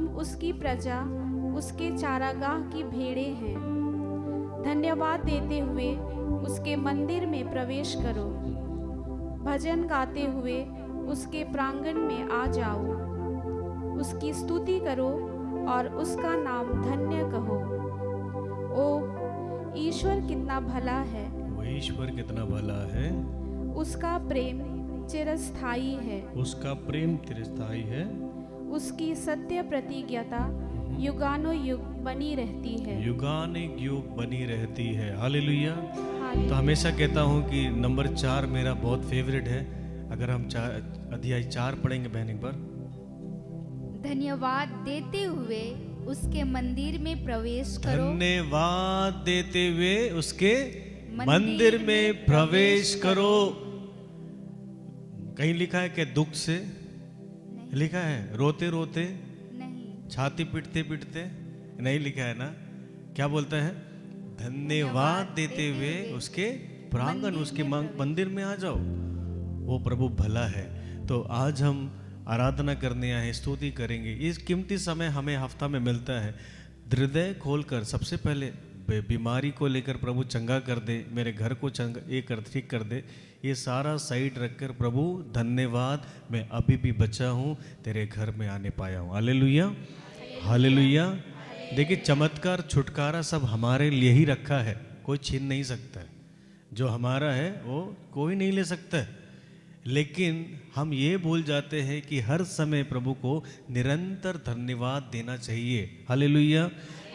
हम उसकी प्रजा, उसके चारागाह की भेड़ें हैं। धन्यवाद देते हुए उसके मंदिर में प्रवेश करो, भजन गाते हुए उसके प्रांगण में आ जाओ। उसकी स्तुति करो और उसका नाम धन्य कहो। ओ ईश्वर कितना भला है, वो ईश्वर कितना भला है, उसका प्रेम चिरस्थायी है, उसका प्रेम चिरस्थायी है, उसकी सत्य प्रतिज्ञता युगानुयुग बनी रहती है, युगानुयुग बनी रहती है। हालेलुया। हालेलुया। तो हमेशा कहता हूँ कि नंबर 4 मेरा बहुत फेवरेट है। अगर हम अध्याय 4 पढ़ेंगे बहन एक बार। धन्यवाद देते हुए उसके मंदिर में प्रवेश करो। धन्यवाद देते हुए उसके मंदिर में प्रवेश करो। कहीं लिखा है कि दुख से लिखा है, रोते रोते, नहीं, छाती पिटते पिटते नहीं लिखा है ना। क्या बोलता है? धन्यवाद देते हुए उसके प्रांगण, उसके मंदिर में आ जाओ। वो प्रभु भला है। तो आज हम आराधना करने आए, स्तुति करेंगे। इस कीमती समय हमें हफ्ता में मिलता है। हृदय खोलकर सबसे पहले बीमारी को लेकर प्रभु चंगा कर दे, मेरे घर को चंगा ये कर ठीक कर दे, ये सारा साइड रखकर प्रभु धन्यवाद, मैं अभी भी बचा हूँ, तेरे घर में आने पाया हूँ। Hallelujah, hallelujah. देखिए चमत्कार छुटकारा सब हमारे लिए ही रखा है, कोई छीन नहीं सकता है। जो हमारा है वो कोई नहीं ले सकता है। लेकिन हम ये भूल जाते हैं कि हर समय प्रभु को निरंतर धन्यवाद देना चाहिए। हालेलुया।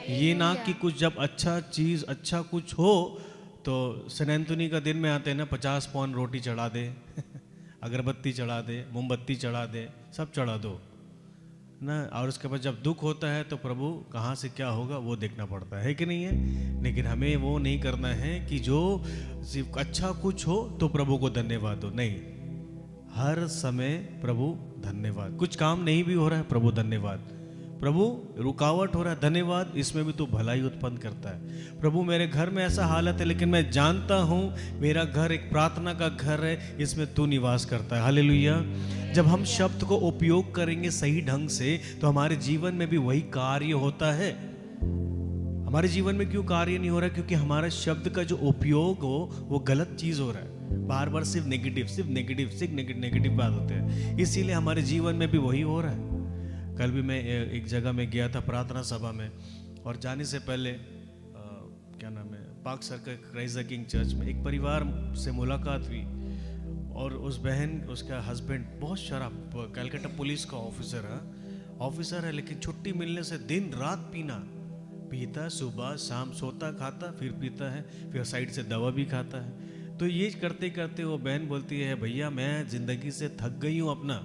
ये ना कि कुछ जब अच्छा चीज़ अच्छा कुछ हो तो सेंट एंथोनी का दिन में आते हैं ना, 50 पौंड रोटी चढ़ा दे अगरबत्ती चढ़ा दे, मोमबत्ती चढ़ा दे, सब चढ़ा दो ना। और उसके बाद जब दुख होता है तो प्रभु कहाँ से क्या होगा वो देखना पड़ता है कि नहीं है। लेकिन हमें वो नहीं करना है कि जो सिर्फ अच्छा कुछ हो तो प्रभु को धन्यवाद दो, नहीं। हर समय प्रभु धन्यवाद। कुछ काम नहीं भी हो रहा है, प्रभु धन्यवाद। प्रभु रुकावट हो रहा है, धन्यवाद, इसमें भी तू भलाई उत्पन्न करता है। प्रभु मेरे घर में ऐसा हालत है लेकिन मैं जानता हूँ मेरा घर एक प्रार्थना का घर है, इसमें तू निवास करता है। हालेलुया। जब हम शब्द को उपयोग करेंगे सही ढंग से तो हमारे जीवन में भी वही कार्य होता है। हमारे जीवन में क्यों कार्य नहीं हो रहा है? क्योंकि हमारा शब्द का जो उपयोग हो वो गलत चीज हो रहा है। बार बार सिर्फ नेगेटिव, सिर्फ नेगेटिव, सिर्फ नेगेटिव बात होते हैं, इसीलिए हमारे जीवन में भी वही हो रहा है। कल भी मैं एक जगह में गया था प्रार्थना सभा में, और जाने से पहले क्या नाम है, park circle Christ the king church में एक परिवार से मुलाकात हुई। और उस बहन, उसका हस्बैंड बहुत शराब, कलकत्ता पुलिस का ऑफिसर है, लेकिन छुट्टी मिलने से दिन रात पीता, सुबह शाम सोता खाता फिर पीता है, फिर साइड से दवा भी खाता है। तो ये करते करते वो बहन बोलती है, भैया मैं ज़िंदगी से थक गई हूँ, अपना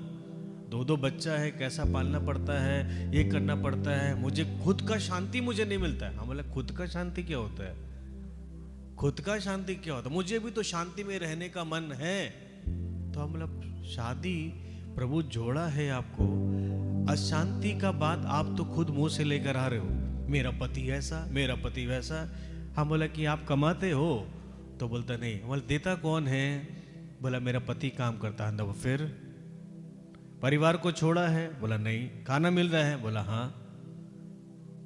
2 बच्चा है, कैसा पालना पड़ता है, ये करना पड़ता है, मुझे खुद का शांति मुझे नहीं मिलता है। हम बोले खुद का शांति क्या होता है? खुद का शांति क्या होता है? मुझे भी तो शांति में रहने का मन है। तो हम बोला शादी प्रभु जोड़ा है आपको, अशांति का बात आप तो खुद मुंह से लेकर आ रहे हो, मेरा पति ऐसा, मेरा पति वैसा। हम बोला कि आप कमाते हो? तो बोलता नहीं। बोला देता कौन है? बोला मेरा पति काम करता है। तो फिर परिवार को छोड़ा है? बोला नहीं। खाना मिल रहा है? बोला हाँ।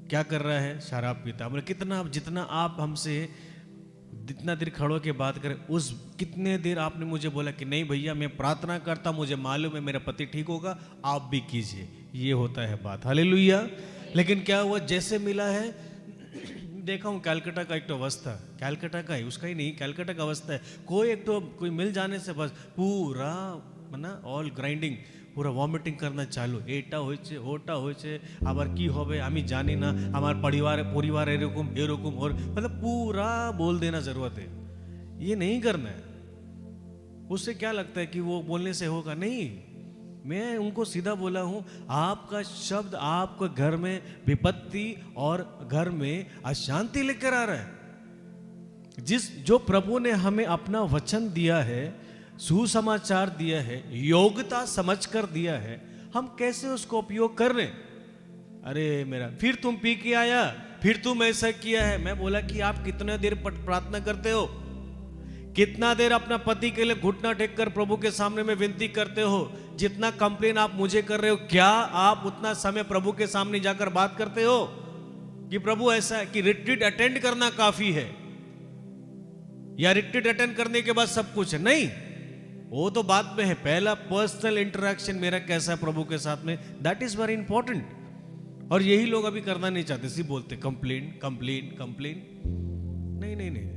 क्या कर रहा है? शराब पीता। बोला कितना, जितना आप हमसे जितना देर खड़ो के बात करें, उस कितने देर आपने मुझे बोला कि नहीं भैया मैं प्रार्थना करता, मुझे मालूम है मेरा पति ठीक होगा, आप भी कीजिए। ये होता है बात। हालेलुया। लेकिन क्या हुआ, जैसे मिला है, देखा हूँ कलकत्ता का एक तो अवस्था, कलकत्ता का ही, उसका ही नहीं, कलकत्ता का अवस्था है। कोई मिल जाने से बस पूरा ना ऑल ग्राइंडिंग, पूरा वॉमिटिंग करना चालू, এটা হয়েছে ওটা হয়েছে, আবার কি হবে আমি জানি না, আমার পরিवार এরকম এরকম, और मतलब पूरा बोल देना जरूरत है। ये नहीं करना है। उससे क्या लगता है कि वो बोलने से होगा? नहीं। मैं उनको सीधा बोला हूं, आपका शब्द आपके घर में विपत्ति और घर में अशांति लेकर आ रहा है। जो प्रभु ने हमें अपना वचन दिया है, सुसमाचार दिया है, योग्यता समझकर दिया है, हम कैसे उसको उपयोग कर रहे? अरे मेरा, फिर तुम पी के आया, फिर तुम ऐसा किया है। मैं बोला कि आप कितना देर प्रार्थना करते हो? कितना देर अपना पति के लिए घुटना टेक कर प्रभु के सामने में विनती करते हो जितना कंप्लेन आप मुझे कर रहे हो, क्या आप उतना समय प्रभु के सामने जाकर बात करते हो कि प्रभु ऐसा है कि रिट्रीट अटेंड करना काफी है या रिट्रीट अटेंड करने के बाद सब कुछ है? नहीं, वो तो बाद में है। पहला पर्सनल इंटरेक्शन मेरा कैसा है प्रभु के साथ में, दैट इज वेरी इंपॉर्टेंट। और यही लोग अभी करना नहीं चाहते, सिर्फ बोलते कंप्लेन कंप्लेन कंप्लेन। नहीं नहीं नहीं,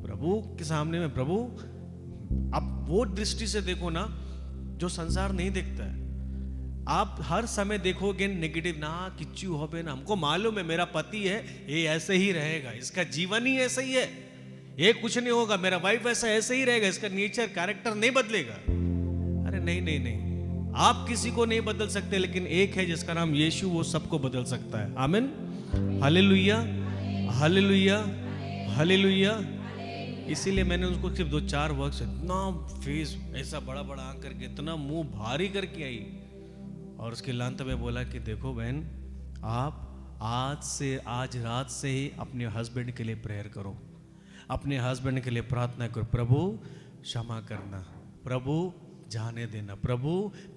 प्रभु के सामने में प्रभु, आप वो दृष्टि से देखो ना जो संसार नहीं देखता है। आप हर समय देखोगे नेगेटिव ना, किच्चू हो बे ना, हमको मालूम है मेरा पति है ये ऐसे ही रहेगा, इसका जीवन ही ऐसा ही है, ये कुछ नहीं होगा, मेरा वाइफ ऐसे ही रहेगा, इसका नेचर कैरेक्टर नहीं बदलेगा। अरे नहीं नहीं नहीं, आप किसी को नहीं बदल सकते, लेकिन एक है जिसका नाम यीशु, वो सबको बदल सकता है। आमीन, हालेलुया हालेलुया हालेलुया। इसीलिए मैंने उसको सिर्फ 2-4 वर्ड्स, इतना फेस ऐसा बड़ा बड़ा आंख करके, इतना मुंह भारी करके आई, और उसके लांत में बोला कि देखो बहन, आप आज रात से ही अपने हस्बैंड के लिए प्रेयर करो, अपने हस्बैंड के लिए प्रार्थना करो, प्रभु क्षमा करना, प्रभु जाने देना, प्रभु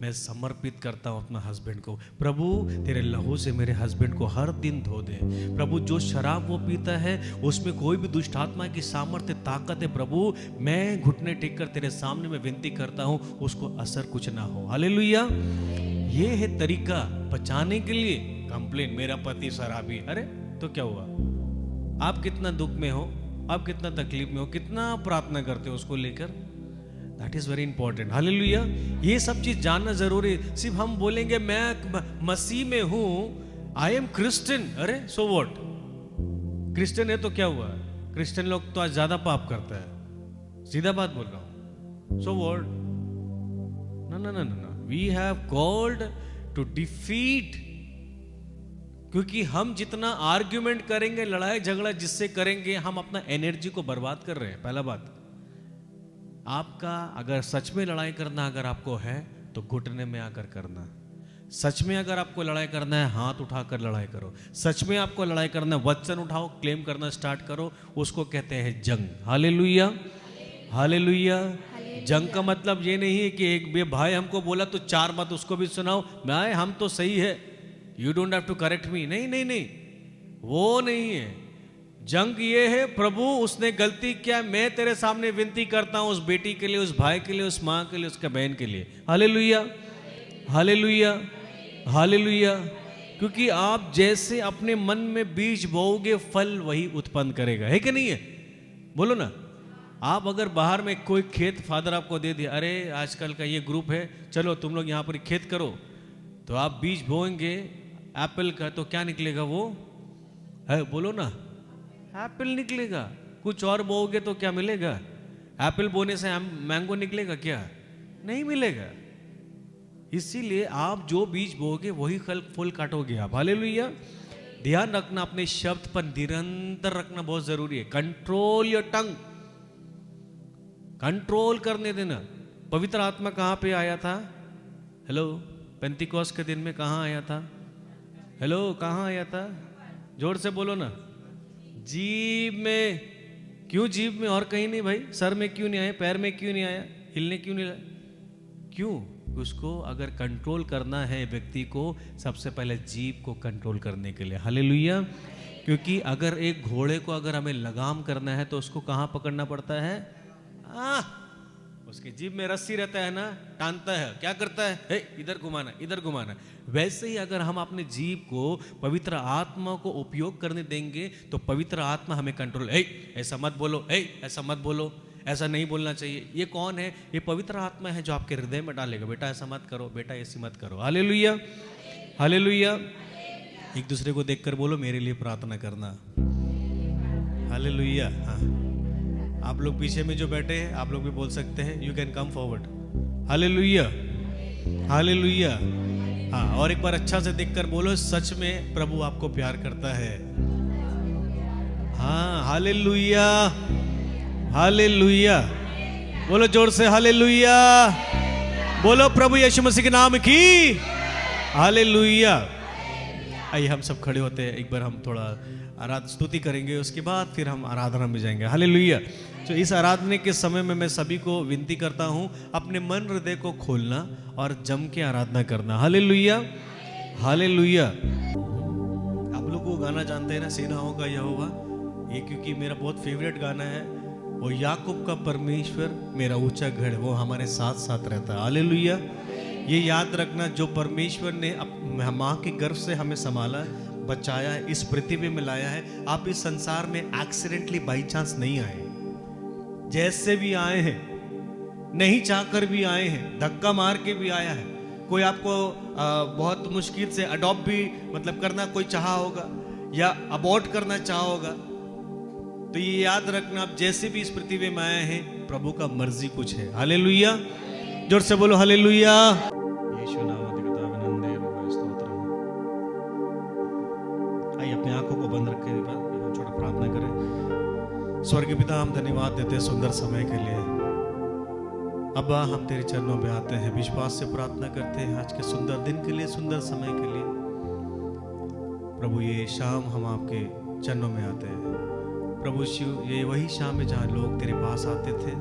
मैं समर्पित करता हूँ अपना हस्बैंड को, प्रभु तेरे लहू से मेरे हस्बैंड को हर दिन धो दे, प्रभु जो शराब वो पीता है उसमें कोई भी दुष्ट आत्मा की सामर्थ्य ताकत है, प्रभु मैं घुटने टेक कर तेरे सामने में विनती करता हूँ उसको असर कुछ ना हो। हालेलुया। ये है तरीका बचाने के लिए। कंप्लेन, मेरा पति शराबी, अरे तो क्या हुआ? आप कितना दुख में हो, आप कितना तकलीफ में हो, कितना प्रार्थना करते हो उसको लेकर, that is very important. Hallelujah. ये सब चीज जानना जरूरी है। सिर्फ हम बोलेंगे मैं मसीह में हूं, आई एम क्रिश्चियन, अरे सो व्हाट, क्रिश्चियन है तो क्या हुआ? क्रिश्चियन लोग तो आज ज्यादा पाप करता है, सीधा बात बोल रहा हूं। So what? ना ना ना ना, we have called to defeat, क्योंकि हम जितना आर्ग्यूमेंट करेंगे, लड़ाई झगड़ा जिससे करेंगे, हम अपना एनर्जी को बर्बाद कर रहे हैं। पहला बात, आपका अगर सच में लड़ाई करना अगर आपको है तो घुटने में आकर करना। सच में अगर आपको लड़ाई करना है, हाथ उठाकर लड़ाई करो। सच में आपको लड़ाई करना है, वचन उठाओ, क्लेम करना स्टार्ट करो, उसको कहते हैं जंग। Hallelujah hallelujah. जंग का मतलब ये नहीं है कि एक भाई हमको बोला तो 4 बात उसको भी सुनाओ, मैं हम तो सही है, you don't have to correct me. नहीं नहीं नहीं, वो नहीं है। जंग ये है, प्रभु उसने गलती किया, मैं तेरे सामने विनती करता हूं उस बेटी के लिए, उस भाई के लिए, उस माँ के लिए, उसके बहन के लिए। Hallelujah hallelujah hallelujah. क्योंकि आप जैसे अपने मन में बीज बोओगे, फल वही उत्पन्न करेगा, है कि नहीं है? बोलो ना। आप अगर बाहर में कोई खेत फादर आपको दे दिया, अरे आजकल का ये ग्रुप है, चलो तुम लोग यहाँ पर खेत करो, तो आप बीज बोएंगे एप्पल का, तो क्या निकलेगा? वो है, बोलो ना, एप्पल निकलेगा। कुछ और बोओगे तो क्या मिलेगा? एप्पल बोने से मैंगो निकलेगा क्या? नहीं मिलेगा। इसीलिए आप जो बीज बोओगे वही फल काटोगे आप। हालेलुया। ध्यान रखना, अपने शब्द पर निरंतर रखना बहुत जरूरी है। कंट्रोल योर टंग, कंट्रोल करने देना। पवित्र आत्मा कहाँ पे आया था? हेलो, पेंतिकोस्त के दिन में कहाँ आया था? हेलो, कहाँ आया था? जोर से बोलो ना। जीभ में। क्यों जीभ में और कहीं नहीं भाई? सर में क्यों नहीं आया? पैर में क्यों नहीं आया? हिलने क्यों नहीं आया? क्यों? उसको अगर कंट्रोल करना है व्यक्ति को, सबसे पहले जीभ को कंट्रोल करने के लिए। हालेलुया। क्योंकि अगर एक घोड़े को अगर हमें लगाम करना है तो उसको कहाँ पकड़ना पड़ता है? उसके जीभ में रस्सी रहता है ना, टानता है, क्या करता है? हे, इधर घुमाना, इधर घुमाना। वैसे ही अगर हम अपने जीभ को पवित्र आत्मा को उपयोग करने देंगे तो पवित्र आत्मा हमें कंट्रोल, ऐसा मत बोलो, ऐसा मत बोलो, ऐसा नहीं बोलना चाहिए। ये कौन है? ये पवित्र आत्मा है जो आपके हृदय में डालेगा, बेटा ऐसा मत करो, बेटा ऐसी मत करो। Hallelujah hallelujah. एक दूसरे को देखकर बोलो, मेरे लिए प्रार्थना करना। हालेलुया। हाँ, आप लोग पीछे में जो बैठे हैं, आप लोग भी बोल सकते हैं, you can come forward. Hallelujah hallelujah. हाँ, और एक बार अच्छा से देखकर बोलो, सच में प्रभु आपको प्यार करता है। हाँ, हालेलुया हालेलुया। बोलो जोर से, हालेलुया। बोलो प्रभु यीशु मसीह के नाम की हालेलुया। आइए हम सब खड़े होते हैं, एक बार हम थोड़ा स्तुति करेंगे, उसके बाद फिर हम आराधना में जाएंगे। हालेलुया। तो इस आराधना के समय में मैं सभी को विनती करता हूँ अपने मन हृदय को खोलना और जम के आराधना करना। Hallelujah, hallelujah. आप लोग वो गाना जानते हैं ना, सेनाओं का यहोवा, ये क्योंकि मेरा बहुत फेवरेट गाना है। वो याकूब का परमेश्वर मेरा ऊंचा गढ़, वो हमारे साथ साथ रहता है। हालेलुया। ये याद रखना, जो परमेश्वर ने माँ के गर्भ से हमें संभाला, बचाया है, इस पृथ्वी में लाया है। आप इस संसार में एक्सीडेंटली बाई चांस नहीं आए, जैसे भी आए हैं, नहीं चाहकर भी आए हैं, धक्का मार के भी आया है। कोई आपको बहुत मुश्किल से अडॉप्ट भी मतलब करना कोई चाहा होगा या अबॉर्ट करना चाहा होगा, तो ये याद रखना, आप जैसे भी इस पृथ्वी में आए हैं, प्रभु का मर्जी कुछ है। हालेलुया। जोर से बोलो हालेलुया। यीशु नाम अधिकता विनंदे रूपे स्तोत्रम। आइए अपनी आंखों को बंद रख के छोटा प्रार्थना करें। स्वर्गीय पिता, हम धन्यवाद देते हैं सुंदर समय के लिए। अब्बा, हम तेरे चरणों में आते हैं, विश्वास से प्रार्थना करते हैं आज के सुंदर दिन के लिए, सुंदर समय के लिए। प्रभु, ये शाम हम आपके चरणों में आते हैं। प्रभु शिव, ये वही शाम है जहाँ लोग तेरे पास आते थे,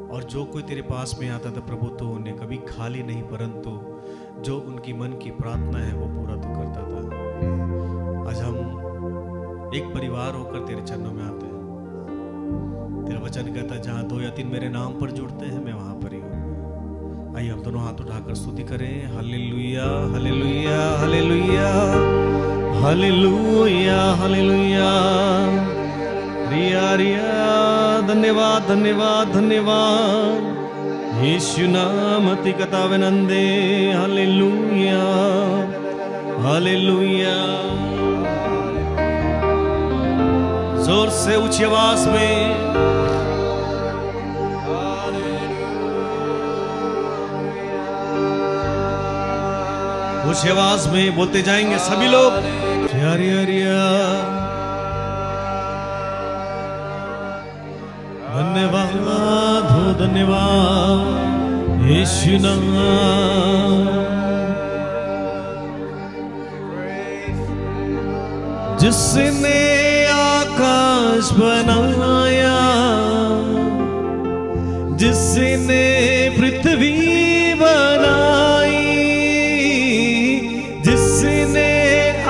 और जो कोई तेरे पास में आता था प्रभु, तो उन्हें कभी खाली नहीं, परंतु जो उनकी मन की प्रार्थना है वो पूरा तो करता था। आज हम एक परिवार होकर तेरे चरणों में आते हैं। तेरा वचन कहता है, जहाँ 2 या 3 मेरे नाम पर जुड़ते हैं, मैं वहां पर ही हूँ। आइए हम दोनों हाथ उठाकर स्तुति करें। Hallelujah, hallelujah, hallelujah, hallelujah, hallelujah. रिया रिया, धन्यवाद, धन्यवाद, धन्यवाद। यीशु नाम अधिकता विनंदे। Hallelujah, hallelujah. जोर से ऊंची आवाज में ऊंची आवाज में बोलते जाएंगे सभी लोग। रिया रिया रिया, धन्यवाद हो, धन्यवाद यीशु नाम। जिसने आकाश बनाया, जिसने पृथ्वी बनाई, जिसने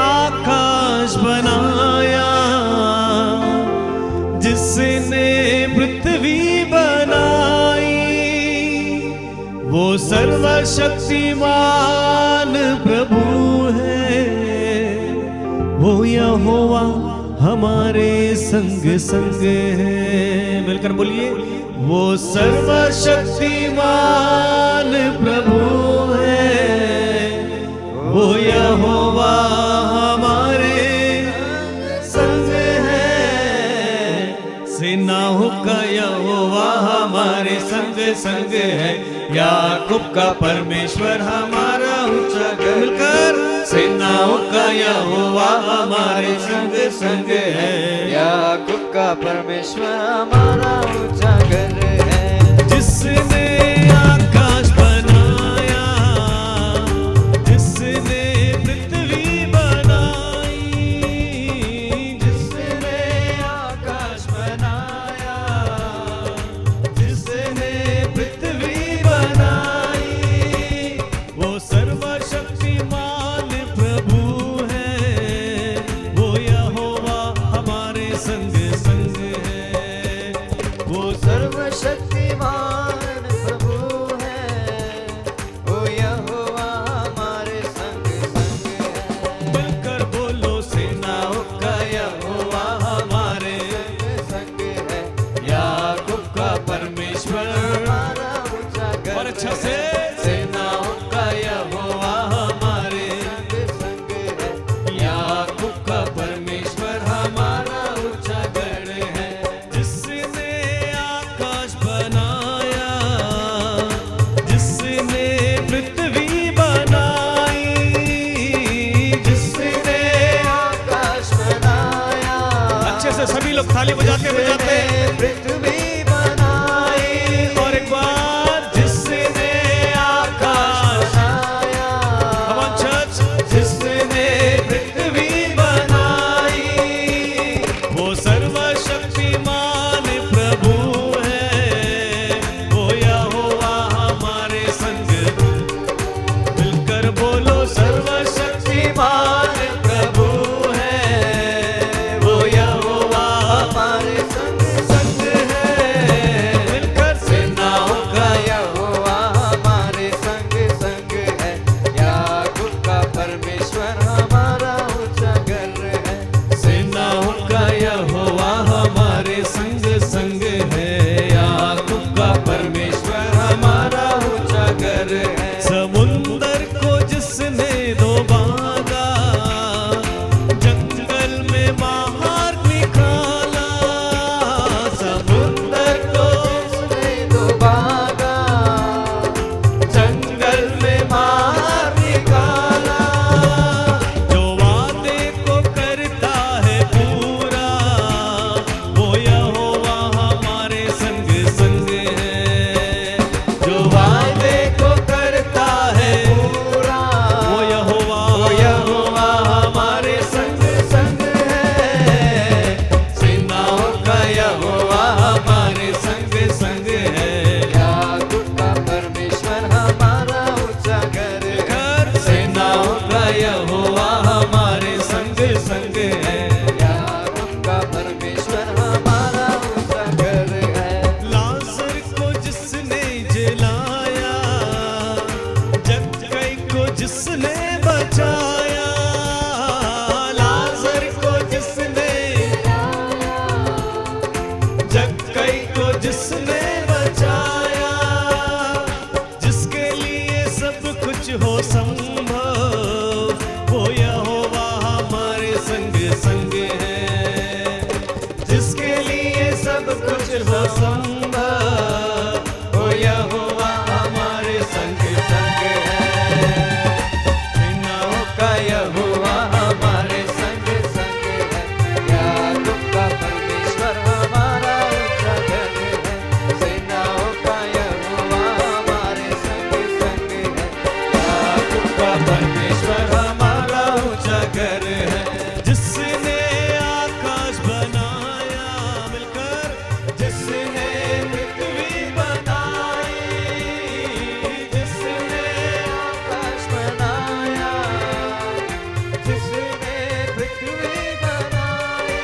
आकाश बनाया, जिसने पृथ्वी बनाई, वो सर्वशक्तिमान प्रभु है। वो यहोवा हमारे संग संग है। मिलकर बोलिए, वो सर्वशक्तिमान प्रभु है। वो यहोवा हमारे संग है। सेनाओं का यहोवा हमारे संग संग है। याकूब का परमेश्वर हमारा ऊंचा गढ़। मिलकर, सेनाओं का यहोवा हमारे संग संग है। याकूब का परमेश्वर हमारा ऊंचा गढ़ है। जिसने आकाश बनाया, जिसने पृथ्वी बनाई, जिसने आकाश बनाया, जिसने पृथ्वी बनाई, वो सर्वशक्तिमान प्रभु है। वो यहोवा हमारे संग संग है। वो सर्वशक्तिमान प्रभु है। वो यहोवा हमारे संग संग है। मिलकर बोलो, सेनाओं का यहोवा हमारे संग है। याकूब का परमेश्वर। हमारा ऊंचा गढ़ और अच्छा से, है। सेनाओं का यहोवा हमारे संग है। याकूब का परमेश्वर हमारा ऊंचा गढ़ है। जिसने आकाश बनाया, जिसने पृथ्वी बनाई, जिसने आकाश बनाया। अच्छे से सभी लोग ताली बजाते बजाते पृथ्वी बनाई। और एक बार, जिसने आकाश कुछ हो संभव, वो यहोवा हमारे संग संग है। जिसके लिए सब कुछ हो संभव, वो यहोवा हमारे संग संग है। सेनाओं का यहोवा हमारे संग संग है। याकूब का परमेश्वर हमारा ऊंचा गढ़ है। सेनाओं का यहोवा हमारे संग संग है। याकूब का परमेश्वर हमारा ऊंचा गढ़ है। जिसने आकाश बनाया, मिलकर जिसने पृथ्वी बनाई, जिसने आकाश बनाया, जिसने पृथ्वी बनाई,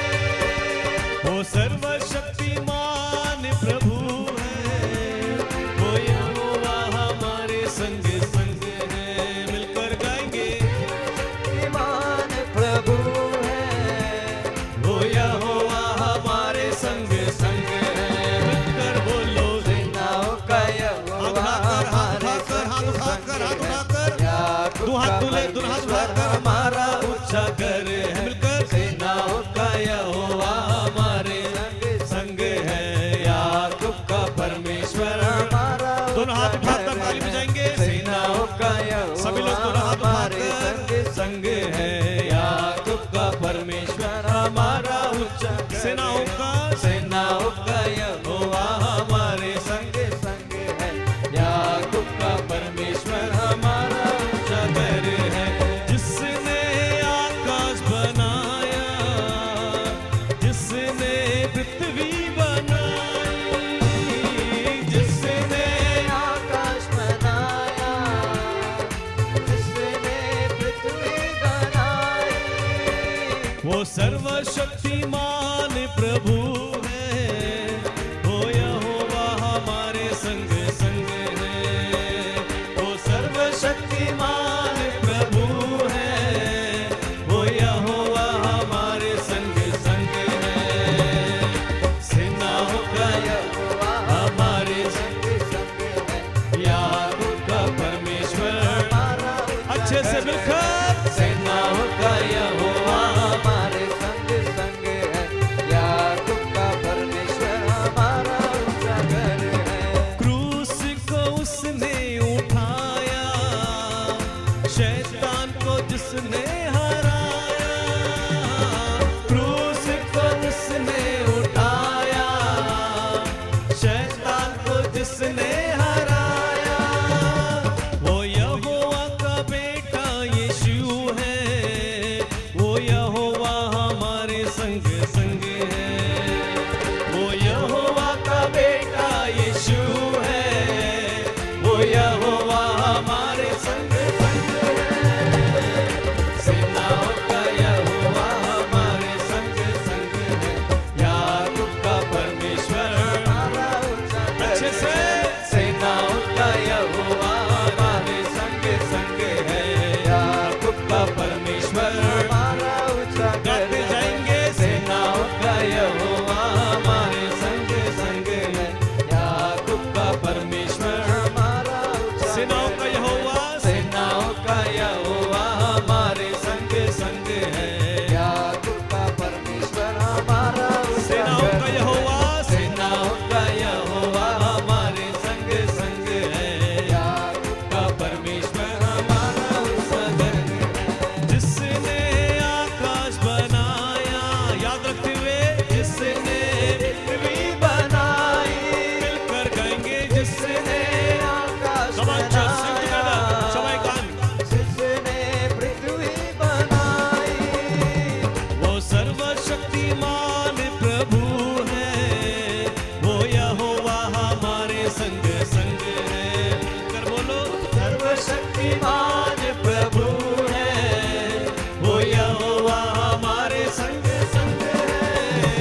वो सर्वशक्तिमान प्रभु है। वो यहोवा हमारे संग संग है। मिलकर गाएंगे, शक्तिमान प्रभु है। वो यहोवा हमारे संग संग है। मिलकर बोलो, सेनाओं का यहोवा हमारे संग संग है। याकूब का परमेश्वर हमारा ऊंचा घर है। मिलकर सेनाओं का यहोवा हमारे संग संग है। याकूब का परमेश्वर हमारा, दोनों हाथ उठाकर ताली बजाएंगे। सेनाओं का यहोवा सभी लोग दोनों हाथ उठाकर संग है। याकूब का परमेश्वर हमारा ऊंचा, सेनाओं का यहोवा हमारे संग संग है। याकूब का परमेश्वर हमारा ऊंचा घर है। जिसने आकाश बनाया, जिसने पृथ्वी बनाई, जिसने आकाश बनाया, जिसने पृथ्वी बनाई, वो सर्वशक्तिमान प्रभु है। वो यहोवा हमारे संग संग है। वो सर्वशक्तिमान प्रभु है। वो यहोवा हमारे संग संग है। सेनाओं का यहोवा हमारे संग संग है। याकूब का परमेश्वर हमारा, अच्छे से मिलकर, सेनाओं का यहोवा हमारे संग संग है। याकूब का परमेश्वर हमारा ऊंचा घर है। क्रूस को उसने उठाया, शैतान को जिसने हराया। क्रूस को उसने उठाया, शैतान को जिसने हराया। वो यहोवा का बेटा यीशु है। वो यहोवा हमारे संग संग है। वो यहोवा का बेटा यीशु है। वो यहोवा हमारे संग संग है। सेनाओं का यहोवा हमारे संग संग है। याकूब का परमेश्वर हमारा ऊंचा घर है। अच्छे से, सेनाओं का यहोवा हमारे संग संग है। याकूब का परमेश्वर हमारा ऊंचा घर है। जाएंगे, सेनाओं का यहोवा हमारे संग संग है। याकूब का परमेश्वर हमारा ऊंचा, सेनाओं का यहोवा, सेनाओं का यहोवा हमारे संग संग है। याकूब का परमेश्वर हमारा ऊंचा, सेनाओं का यहोवा, सेनाओं का यहोवा हमारे संग संग है। याकूब का परमेश्वर हमारा ऊंचा घर है। जिसने आकाश बनाया, याद रखते हुए, जिसने पृथ्वी बनाई, मिलकर गाएंगे, जिसने आकाश बनाया, सबाई गान, जिसने पृथ्वी बनाई, वो सर्वशक्तिमान प्रभु है। वो यहोवा हमारे संग संग है। कर बोलो, सर्वशक्तिमान प्रभु है। वो यहोवा हमारे संग संग है।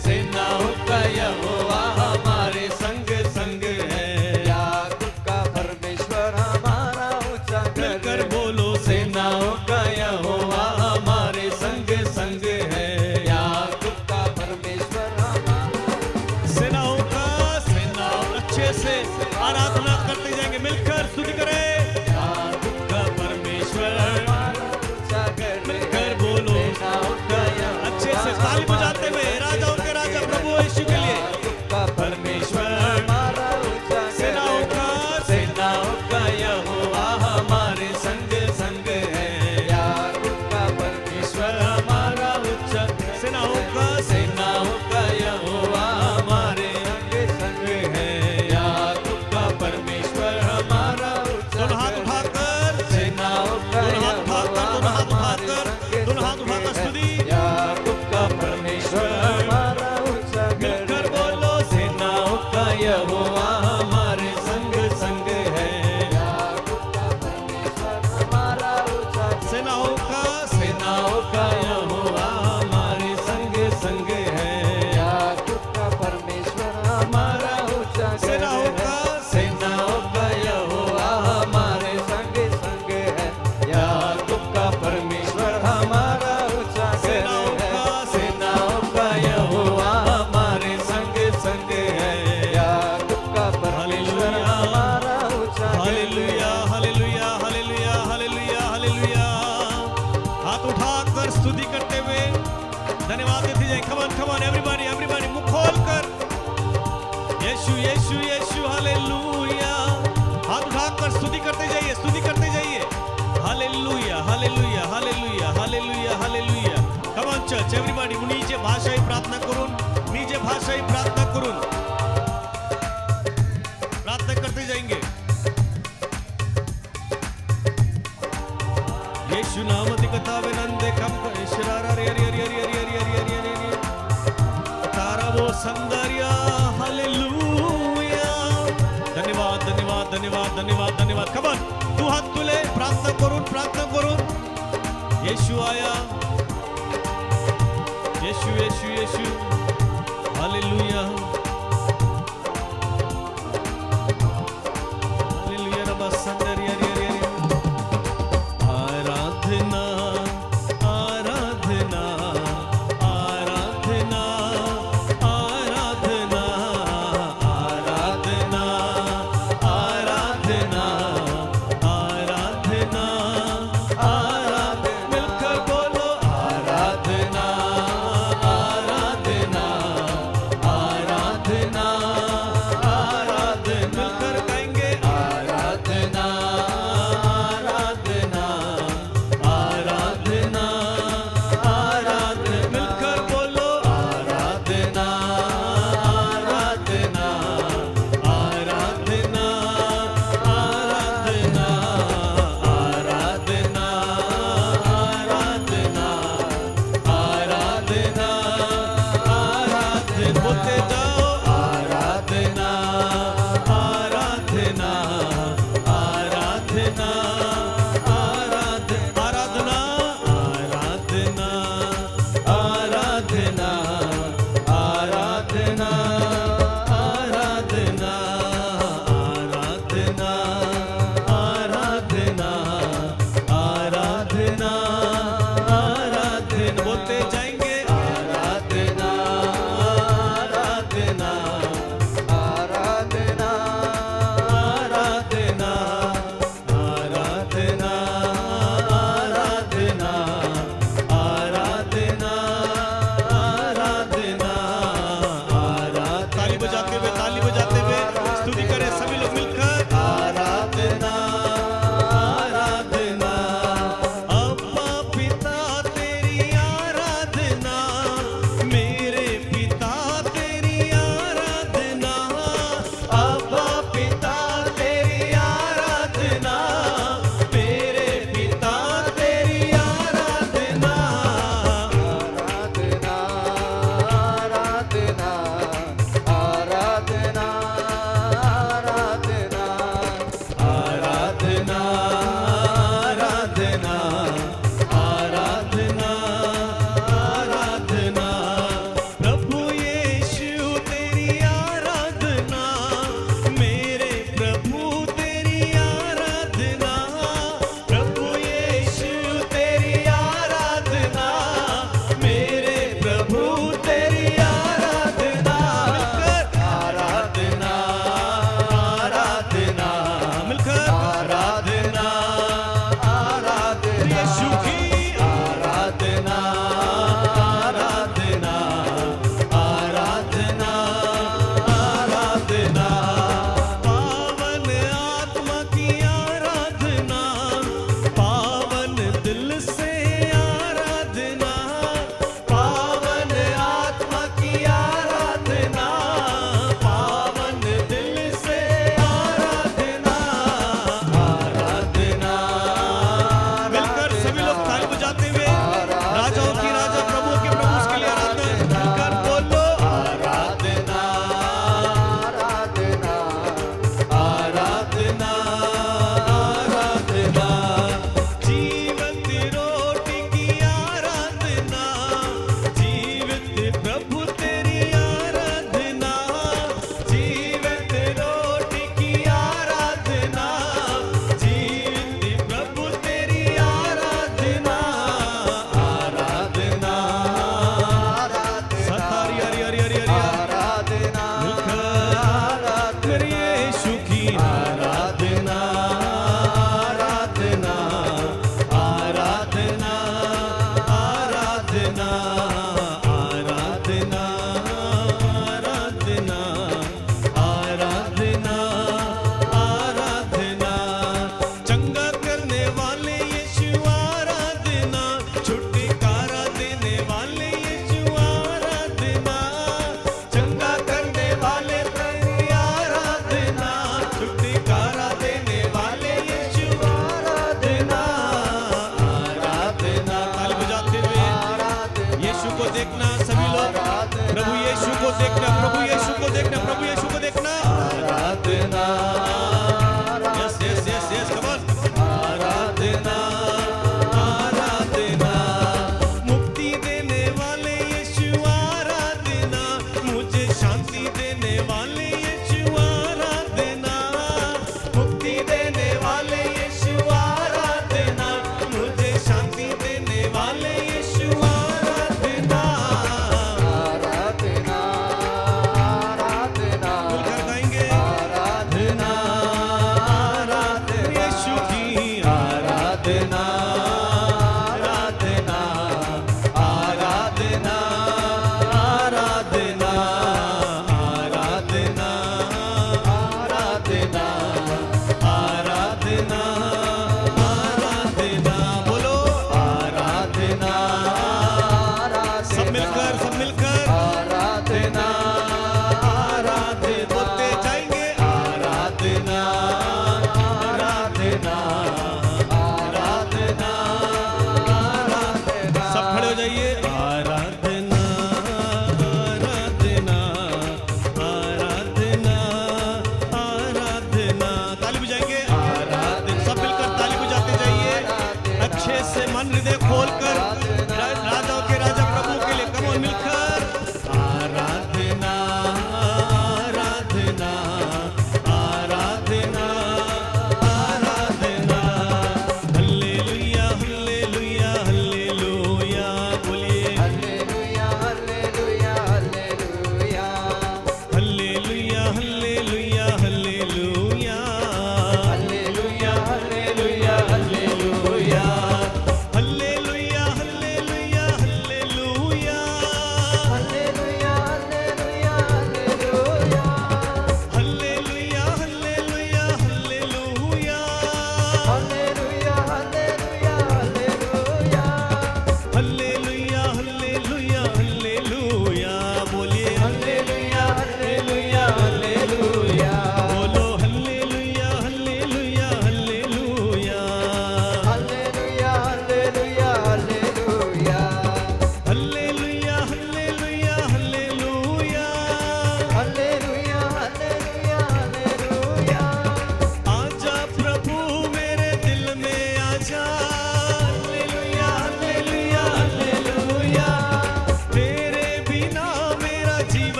सेनाओं का यहोवा हमारे संग संग है। याकूब का परमेश्वर हमारा ऊंचा घर। कर बोलो, सेनाओं का यहोवा हमारे संग संग है। याकूब का परमेश्वर हमारा, सेनाओं का, सेनाओं, अच्छे से आराधना करते जाएंगे। मिलकर स्तुति करें। दोनों हाथ उठाकर सेनाओं का दोनों हाथ यहोवा उठाकर दोनों हाथ हमारे उठाकर संग दोनों हाथ संग उठाकर है। स्तुति याकूब का परमेश्वर हमारा उजागर मिलकर है। बोलो सेनाओं का यहोवा हमारे संग संग है। याकूब का परमेश्वर हमारा उजागर सेनाओं का सेनाओं का यहोवा हमारे संग संग है। याकूब का परमेश्वर हमारा उजागर सेनाओं है। का सेनाओं का यहोवा हमारे संग संग है। याकूब का परमेश्वर हमारा उजागर सेनाओं है। का सेनाओं का यहोवा हमारे संग संग है। याकूब का परमेश्वर हमारा उजागर hallelujah hallelujah hallelujah hallelujah hallelujah. हाथ उठाकर स्तुति करते हुए धन्यवाद देते जाए। कम ऑन एवरीबॉडी एवरीबॉडी मुंह खोलकर यीशु यीशु यीशु हालेलुया। हाथ उठाकर स्तुति करते जाइए स्तुति करते जाइए। Hallelujah hallelujah hallelujah hallelujah hallelujah. Come on church everybody নিজে ভাষায় প্রার্থনা করুন নিজে ভাষায় প্রার্থনা করুন प्रार्थना करते जाएंगे। यीशु नाम दी कथावे नंदे कम शरारा रे रे रे रे रे रे रे रे रे तारा वो संदरिया हालेलुया। धन्यवाद धन्यवाद धन्यवाद धन्यवाद धन्यवाद। कमन तू हात तुले प्रार्थना करून यीशु आया यीशु यीशु यीशु हालेलुया हालेलुया रबा संदरिया रे रे रे। आराधना आराधना आराधना आराधना आराधना आराधना आराधना आराधना। मिलकर बोलो आराधना आराधना आराधना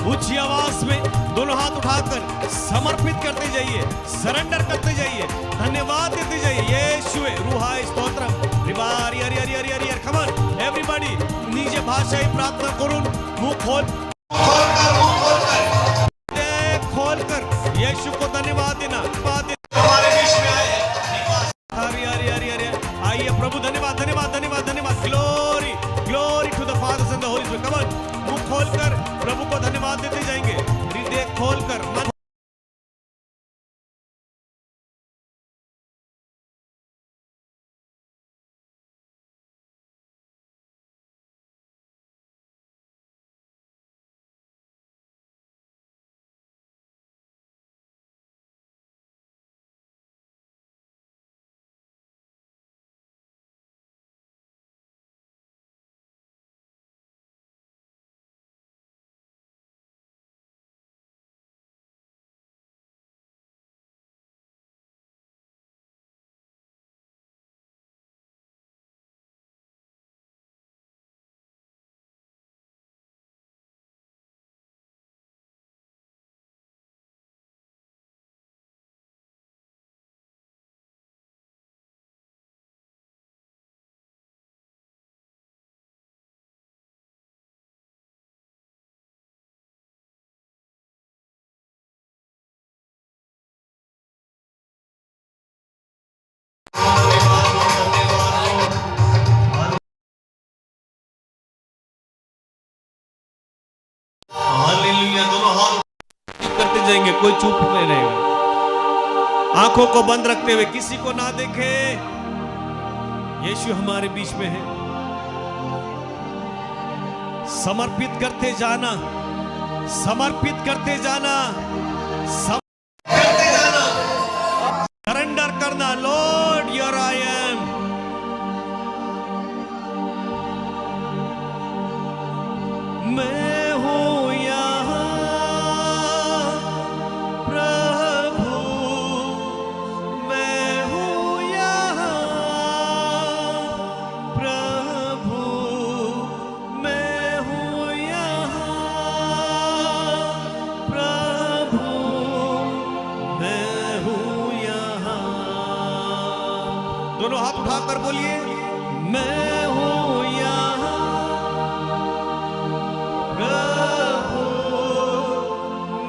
ऊंची आवाज में दोनों हाथ उठाकर समर्पित करते जाइए, सरेंडर करते जाइए, धन्यवाद देते जाइए। यीशुवे रूहाय स्तोत्रम रिबार यार यार यार यार यार कम ऑन एवरीबॉडी निज भाषाएं प्रार्थना करून मुंह खोलकर यीशु को धन्यवाद देना। हमारे बीच में आए आइए प्रभु, धन्यवाद धन्यवाद धन्यवाद धन्यवाद। Glory glory to the father and the holy spirit. Come on मुंह खोलकर प्रभु को धन्यवाद देते जाएंगे, हृदय खोलकर मन हालेलुया। दोनों हाथ करते जाएंगे, कोई चुप नहीं रहेगा। आंखों को बंद रखते हुए किसी को ना देखे। यीशु हमारे बीच में है। समर्पित करते जाना, समर्पित करते जाना, करते जाना, सरेंडर करना। Lord here I am. मैं हूं यहाँ प्रभु, मैं हूं यहाँ प्रभु, मैं हूं यहाँ प्रभु, मैं हूं यहाँ। दोनों हाथ उठाकर बोलिए, मैं हूं यहाँ प्रभु,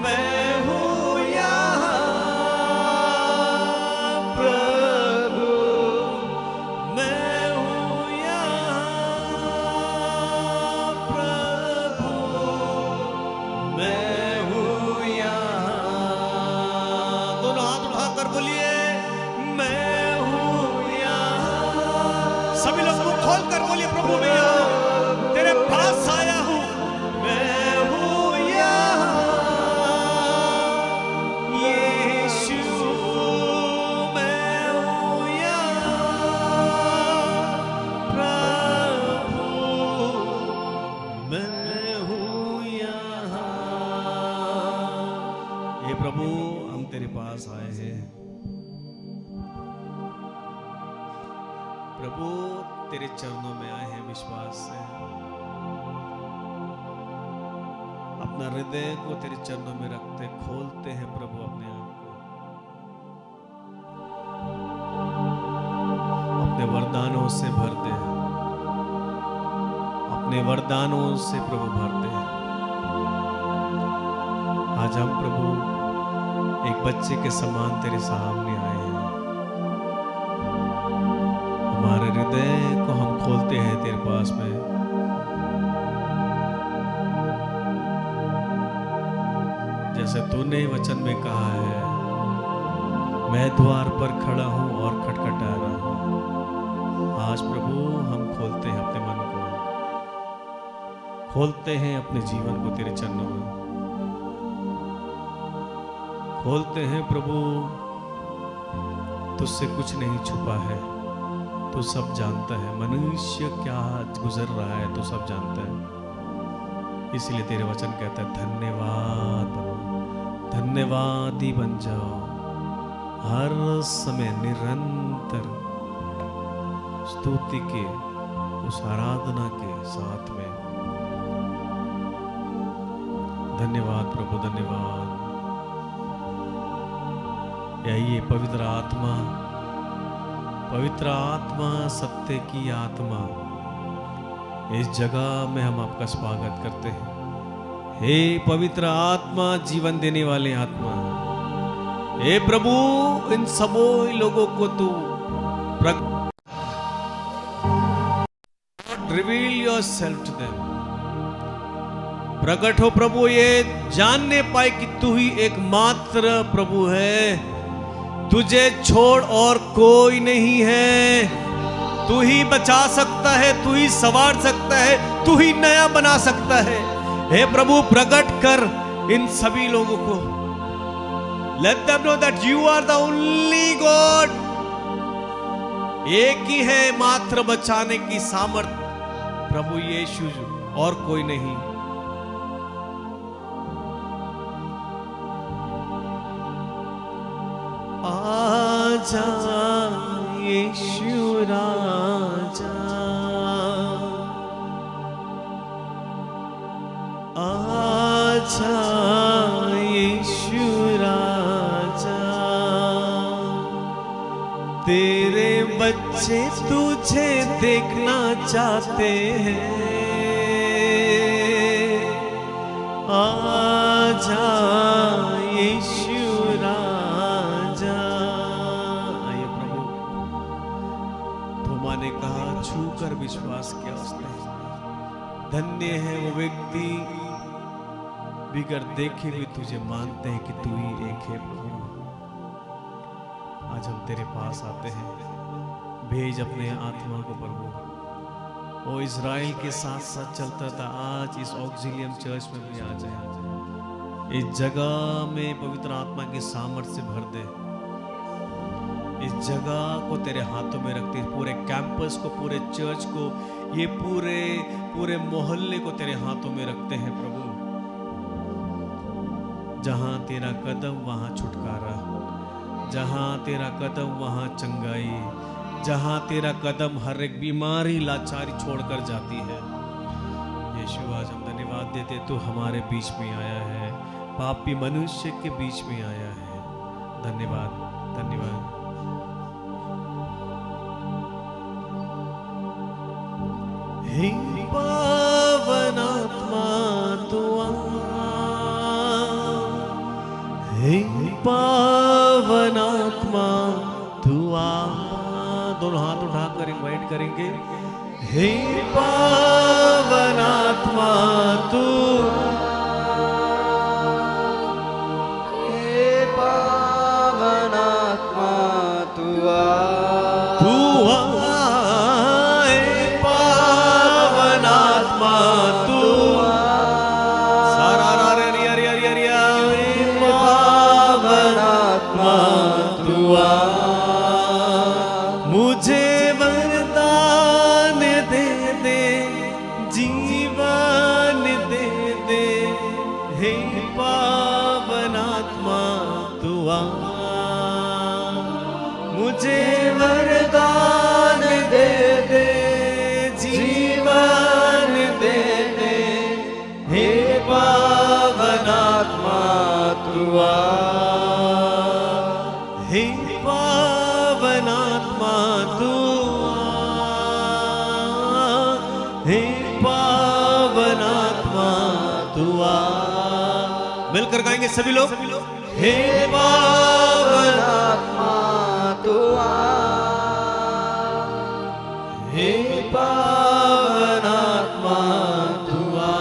मैं हूं यहाँ प्रभु, मैं हूं यहाँ प्रभु, मैं हूं यहाँ। दोनों हाथ उठाकर बोलिए, मैं हूं यहाँ। सभी लोग मुंह खोल कर बोलिए, प्रभु मैं यहाँ तेरे पास आया हूं। मैं हूं यहाँ यीशु, मैं हूं यहाँ प्रभु, मैं हूं यहाँ। हे प्रभु, हम तेरे पास आए हैं। प्रभु तेरे चरणों में आए हैं विश्वास से। अपना हृदय को तेरे चरणों में रखते खोलते हैं प्रभु अपने आप को। अपने वरदानों से भरते हैं, अपने वरदानों से प्रभु भरते हैं। आज हम प्रभु एक बच्चे के समान तेरे सामने आए हैं। हमारे हृदय को हम खोलते हैं तेरे पास में। जैसे तूने वचन में कहा है, मैं द्वार पर खड़ा हूं और खटखटा रहा हूं। आज प्रभु हम खोलते हैं अपने मन को, खोलते हैं अपने जीवन को तेरे चरणों में, खोलते हैं प्रभु। तुझसे कुछ नहीं छुपा है, तू सब जानता है। मनुष्य क्या गुजर रहा है तू सब जानता है। इसलिए तेरे वचन कहता है धन्यवाद बनो, धन्यवादी बन जाओ। हर समय निरंतर स्तुति के, उस आराधना के साथ में धन्यवाद प्रभु, धन्यवाद। यही पवित्र आत्मा सत्य की आत्मा, इस जगह में हम आपका स्वागत करते हैं। हे पवित्र आत्मा, जीवन देने वाले आत्मा, हे प्रभु, इन सभी लोगों को तू रिवील योरसेल्फ टू देम, प्रकट हो प्रभु, ये जानने पाए कि तू ही एकमात्र प्रभु है, तुझे छोड़ और कोई नहीं है। तू ही बचा सकता है, तू ही संवार सकता है, तू ही नया बना सकता है। हे प्रभु, प्रकट कर इन सभी लोगों को। Let them know that you are the only God। एक ही है मात्र बचाने की सामर्थ, प्रभु यीशु, और कोई नहीं। आजा यीशु राजा, आजा यीशु राजा, तेरे बच्चे तुझे देखना चाहते हैं। आजा यीशु राजा। आइए प्रभु, थोमा ने कहा, छू कर विश्वास किया उसने। धन्य है वो व्यक्ति बिगर देखे भी तुझे मानते हैं कि तू ही एक है प्रभु। आज हम तेरे पास आते हैं, भेज अपने आत्मा को प्रभु। वो इज़राइल के साथ साथ चलता था, आज इस ऑक्सिलियम चर्च में भी आ जाए। इस जगह में पवित्र आत्मा की सामर्थ्य से भर दे। इस जगह को तेरे हाथों में रखते, पूरे कैंपस को, पूरे चर्च को, ये पूरे मोहल्ले को तेरे हाथों में रखते हैं प्रभु। जहां तेरा कदम वहां छुटकारा, जहां तेरा कदम वहां चंगाई, जहां तेरा कदम हर एक बीमारी, लाचारी छोड़कर जाती है। यीशु, आज हम धन्यवाद देते, तू हमारे बीच में आया है, पापी मनुष्य के बीच में आया है। धन्यवाद, धन्यवाद। हे पावन आत्मा तू आ, हे पावन आत्मा तू आ। दोनों हाथ उठाकर इनवाइट करेंगे। हे पावन आत्मा तू, हे पावन आत्मा तू आ, तू आ। हे पावन आत्मा तू आ। सारा रा रे रिया रिया रिया रिया। हे पावन आत्मा तू आ। मुझे वरदान दे दे, जीवन दे दे। हे पावन आत्मा तू आ। मुझे वरदान दे दे, जीवन दे दे। हे पावन आत्मा तू आ। हे पावन आत्मा तू आ। हे पावन आत्मा तू आ। मिलकर गाएंगे सभी लोग। हे पावन आत्मा तू आ, हे पावन आत्मा तू आ।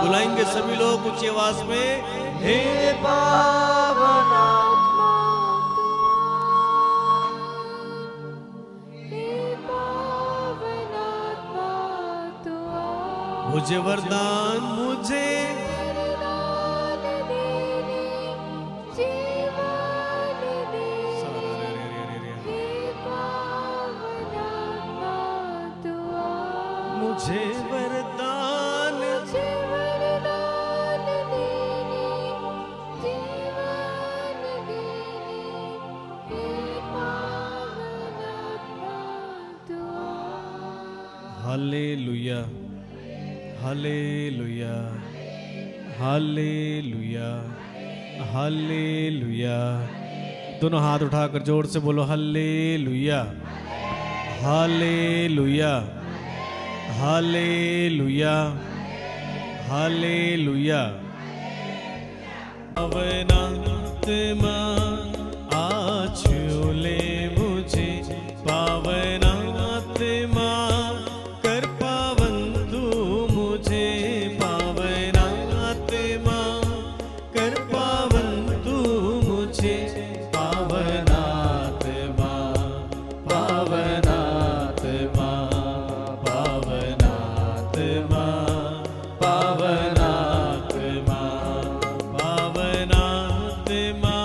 बुलाएंगे सभी लोग ऊंची आवाज में। हे पावन आत्मा मुझे वरदान, मुझे मुझे वरदान, हालेलुया, हालेलुया, हालेलुया, हालेलुया। दोनों हाथ उठाकर जोर से बोलो हालेलुया, हालेलुया, हालेलुया, हालेलुया। पावनात्मा आज ले मुझे, पावनात्मा कर पावन तू मुझे, पावनात्मा कर पावन तू मुझे, पावनात्मा, पावनात्मा, पावनात्मा, पावनात्मा, पावनात्मा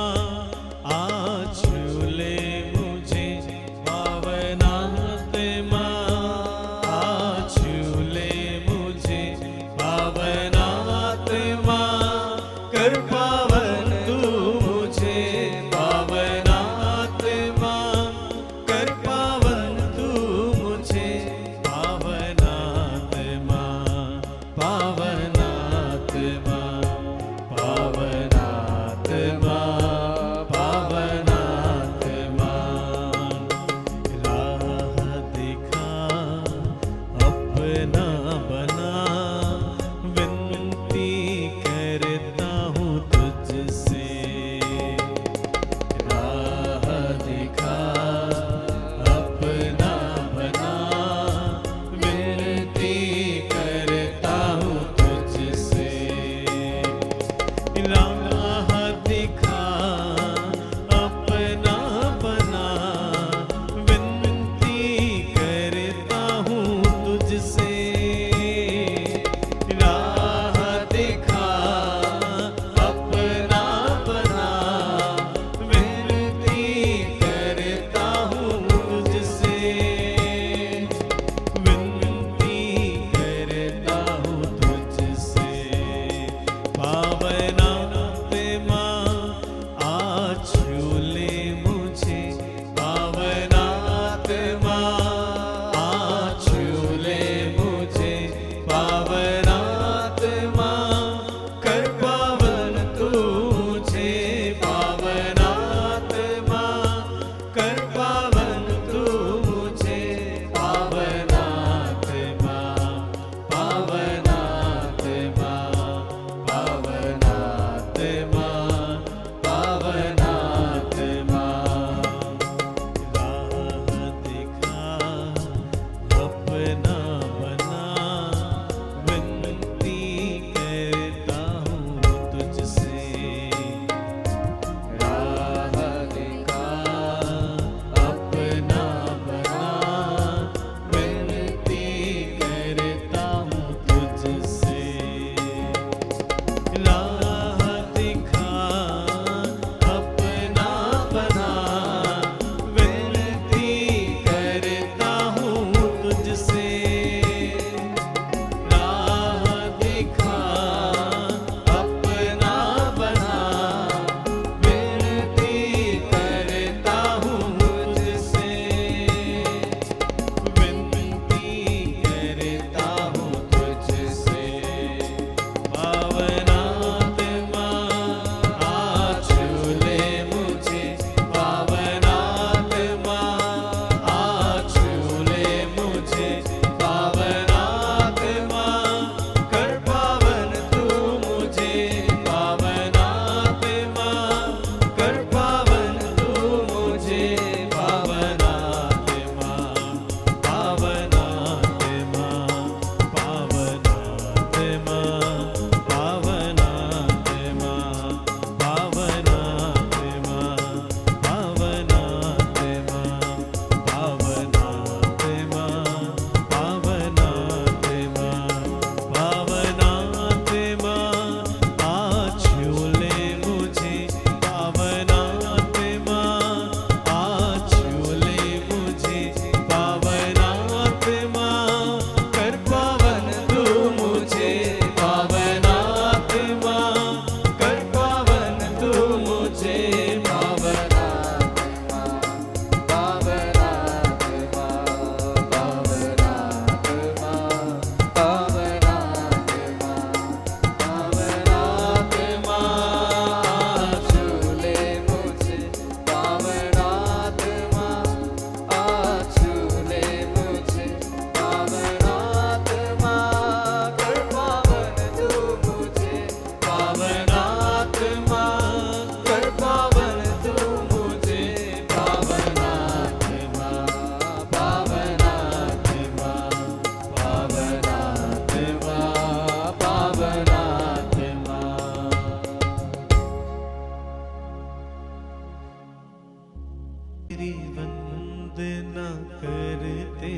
तेरी वंदना करते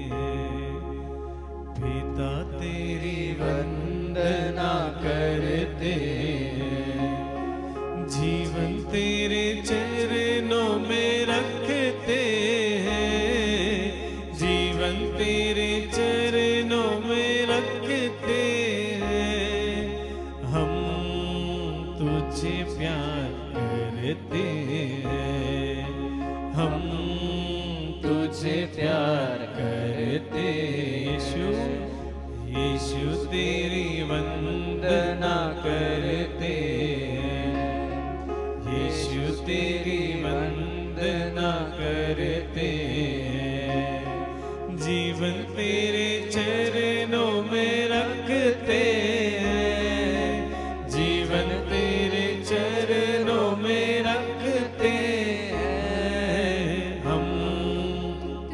हैं, पिता तेरी वंदना करते हैं, जीवन तेरे चरणों में रखते हैं, जीवन तेरे चरणों में रखते हैं, हम तुझे प्यार करते हैं, हम तुझे प्यार करते यीशु यीशु तेरी वंदना करते हैं, यीशु तेरी वंदना करते हैं, जीवन तेरे चरणों में रखते हैं, जीवन तेरे चरणों में रखते हैं, हम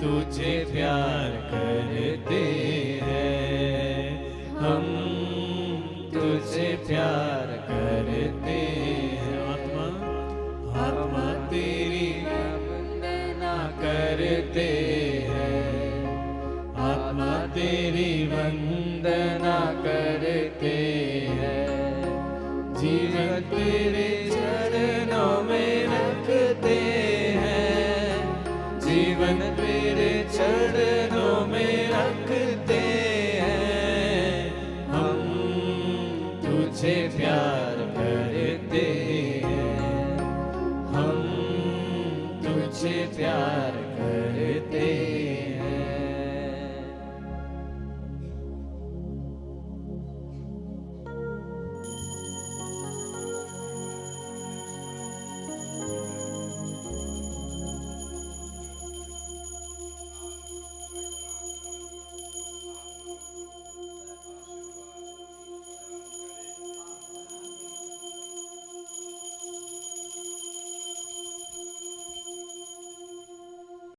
तुझे प्यार करते हैं, हम तुझे प्यार करते हैं। आत्मा आत्मा तेरी वंदना करते हैं, आत्मा तेरी वंदना करते हैं, जीवन तेरे चरणों में रखते हैं, जीवन तेरे चरणों में रखते हैं, हम तुझे प्यार करते हैं, हम तुझे प्यार करते हैं।